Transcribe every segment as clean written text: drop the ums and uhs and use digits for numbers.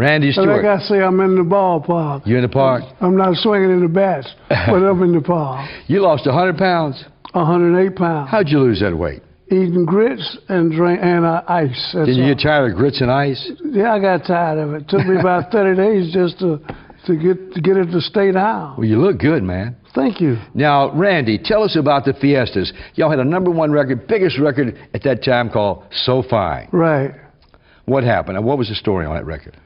Randy Stewart. Like I say, I'm in the ballpark. You in the park? I'm not swinging in the bats, but I'm in the park. You lost 100 pounds? 108 pounds. How'd you lose that weight? Eating grits and ice. Did you get tired of grits and ice? Yeah, I got tired of it. It took me about 30 days just to get it to stay down. Well, you look good, man. Thank you. Now, Randy, tell us about the Fiestas. Y'all had a #1 record, biggest record at that time, called So Fine. Right. What happened? And what was the story on that record?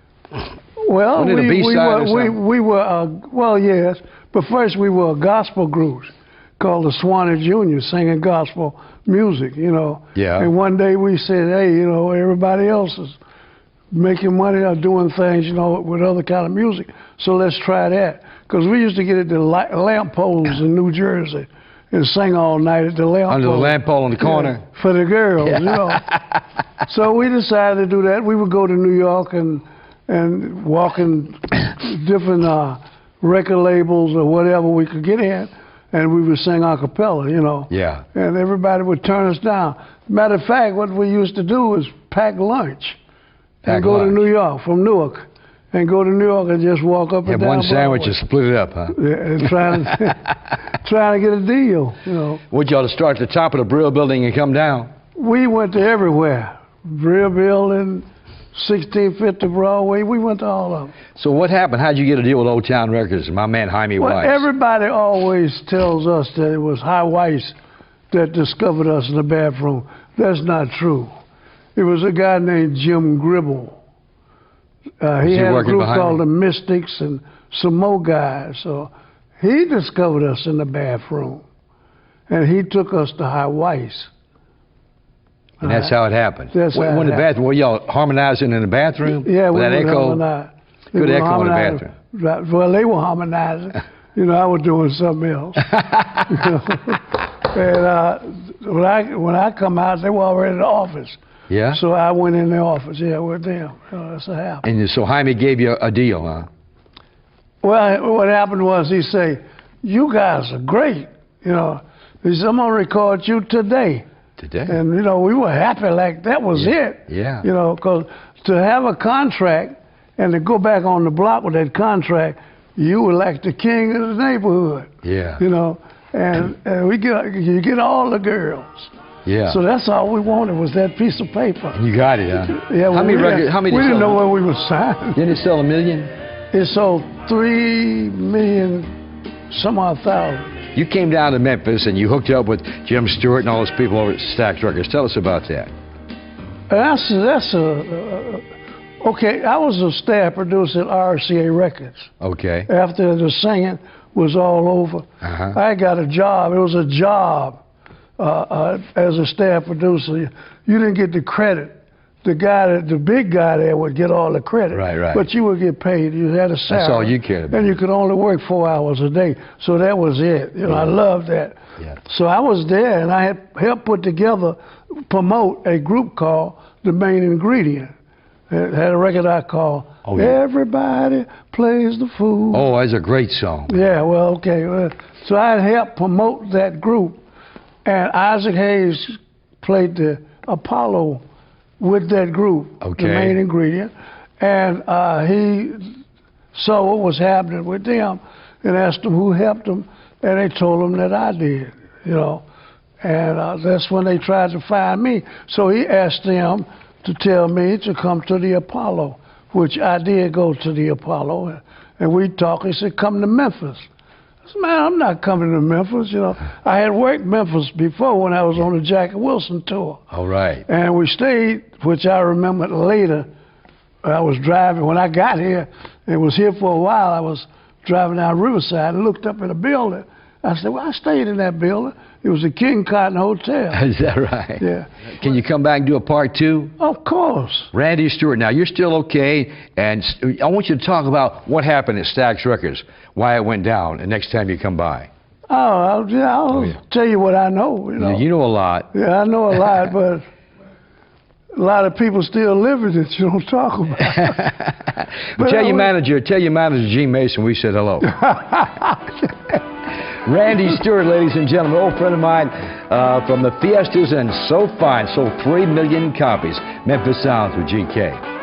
Well, we were, well, yes, but first we were a gospel group called the Swanee Juniors, singing gospel music, you know. Yeah. And one day we said, hey, you know, everybody else is making money or doing things, you know, with other kind of music, so let's try that. Because we used to get at the lamp poles in New Jersey and sing all night at the lamp pole. Under the lamp pole in the corner? Yeah, for the girls, yeah. You know. So we decided to do that. We would go to New York and walk in different record labels or whatever we could get in, and we would sing a cappella, you know. Yeah. And everybody would turn us down. Matter of fact, what we used to do was pack lunch and go to New York from Newark. And go to New York and just walk up and down. Have one sandwich and split it up, huh? Yeah, and trying to get a deal, you know. Would y'all start at the top of the Brill Building and come down? We went to everywhere. Brill Building, 1650 Broadway, we went to all of them. So what happened? How'd you get a deal with Old Town Records and my man Jaime Weiss? Everybody always tells us that it was Hi Weiss that discovered us in the bathroom. That's not true. It was a guy named Jim Gribble. He had a group called the Mystics and some more guys. So he discovered us in the bathroom. And he took us to Hi Weiss. And that's how it happened. That's how it happened. Bathroom, were y'all harmonizing in the bathroom? Yeah, we were harmonizing. Good echo in the bathroom. Right. Well, they were harmonizing. You know, I was doing something else. And when I come out, they were already in the office. Yeah? So I went in the office, yeah, with them. That's what happened. And so Jaime gave you a deal, huh? Well, what happened was he said, you guys are great. You know, he said, I'm going to record you today. Today? And, you know, we were happy like that was it. Yeah. You know, because to have a contract and to go back on the block with that contract, you were like the king of the neighborhood. Yeah. You know, and you get all the girls. Yeah. So that's all we wanted was that piece of paper. And you got it, huh? Yeah. How many records? How many? We didn't know where we were signed. Didn't it sell 1 million? It sold 3 million some odd thousand. You came down to Memphis and you hooked up with Jim Stewart and all those people over at Stax Records. Tell us about that. Okay. I was a staff producer at RCA Records. Okay. After the singing was all over, I got a job. It was a job. As a staff producer, you didn't get the credit. The big guy there would get all the credit. Right. But you would get paid. You had a salary. That's all you cared about. And you could only work 4 hours a day. So that was it. You know, I loved that. Yeah. So I was there, and I had helped promote a group called The Main Ingredient. It had a record I called Everybody Plays the Fool. Oh, that's a great song. Yeah, well, okay. So I helped promote that group. And Isaac Hayes played the Apollo with that group, The Main Ingredient. And he saw what was happening with them and asked them who helped them. And they told him that I did, you know. And that's when they tried to find me. So he asked them to tell me to come to the Apollo, which I did go to the Apollo. And we talked. He said, come to Memphis. I said, man, I'm not coming to Memphis. You know, I had worked Memphis before when I was on the Jackie Wilson tour. All right. And we stayed, which I remember later. I was driving when I got here and was here for a while. I was driving down Riverside and looked up at a building. I said, well, I stayed in that building. It was the King Cotton Hotel. Is that right? Yeah. Can you come back and do a part 2? Of course. Randy Stewart, now you're still okay, and I want you to talk about what happened at Stax Records, why it went down, the next time you come by. I'll tell you what I know. You know. You know a lot. Yeah, I know a lot, but a lot of people still living that you don't talk about. But tell your manager, Gene Mason, we said hello. Randy Stewart, ladies and gentlemen, old friend of mine from the Fiestas and So Fine, sold 3 million copies. Memphis Sounds with GK.